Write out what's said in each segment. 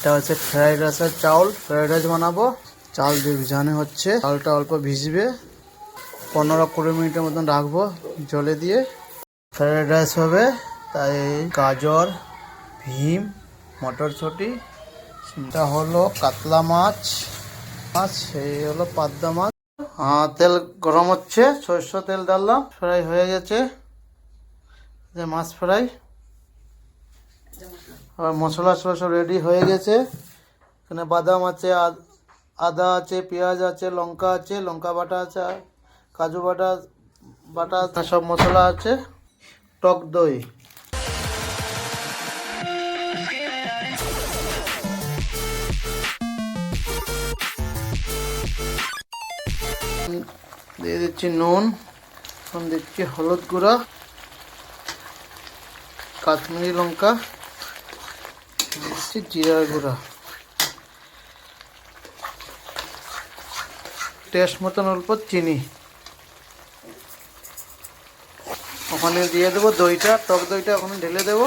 এটা হচ্ছে ফ্রাইড রাইসের চাউল। ফ্রাইড রাইস বানাবো। চাল দিয়ে ভিজানো হচ্ছে। চালটা অল্প ভিজবে, 15-20 মিনিটের মতন রাখবো জলে দিয়ে। ফ্রাইড রাইস হবে, তাই গাজর, ভীম, মটরশুঁটি, এটা হলো কাতলা মাছ, এই হলো পাবদা মাছ। তেল গরম হচ্ছে, সরষে তেল ডাললাম। ফ্রাই হয়ে গেছে, যে মাছ ফ্রাই। আর মশলা সব রেডি হয়ে গেছে। এখানে বাদাম আছে, আদা আছে, পেঁয়াজ আছে, লঙ্কা আছে, লঙ্কা বাটা আছে, কাজু বাটা সব মশলা আছে, টক দই। দিয়ে দিচ্ছি নুন, এখন দিচ্ছি হলুদ গুঁড়া, কাশ্মীরি লঙ্কা, দিচ্ছি জিরার গুঁড়া, টেস্ট মতন অল্প চিনি। ওখানে দিয়ে দেবো দইটা, টক দইটা ওখানে ঢেলে দেবো।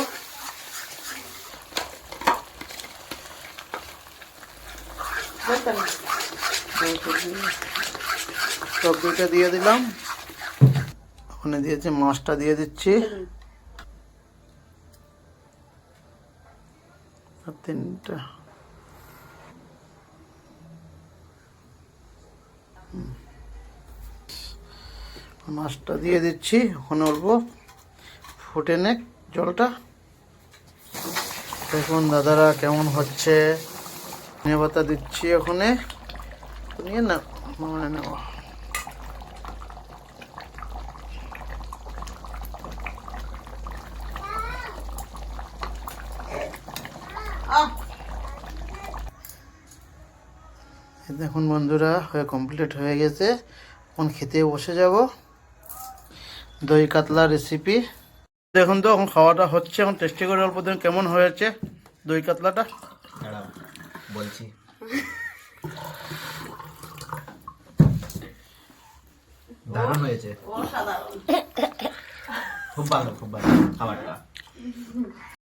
টক দইটা দিয়ে দিলাম। ওখানে দিয়েছি মাছটা দিয়ে দিচ্ছি। আর 3টা মাছটা দিয়ে দিচ্ছি। ওখানে অল্প ফুটে নে জলটা। দেখুন দাদারা কেমন হচ্ছে। ধনে পাতা দিচ্ছি ওখানে, নিয়ে না মানে নেব। দেখুন বন্ধুরা, কমপ্লিট হয়ে গেছে। এখন খেতে বসে যাব। দই কাতলা রেসিপি দেখুন তো, এখন খাওয়াটা হচ্ছে। এখন টেস্টি করে অল্প দিন কেমন হয়েছে দই কাতলাটা বলছি। দারুণ হয়েছে, খুব ভালো, খুব ভালো খাবারটা।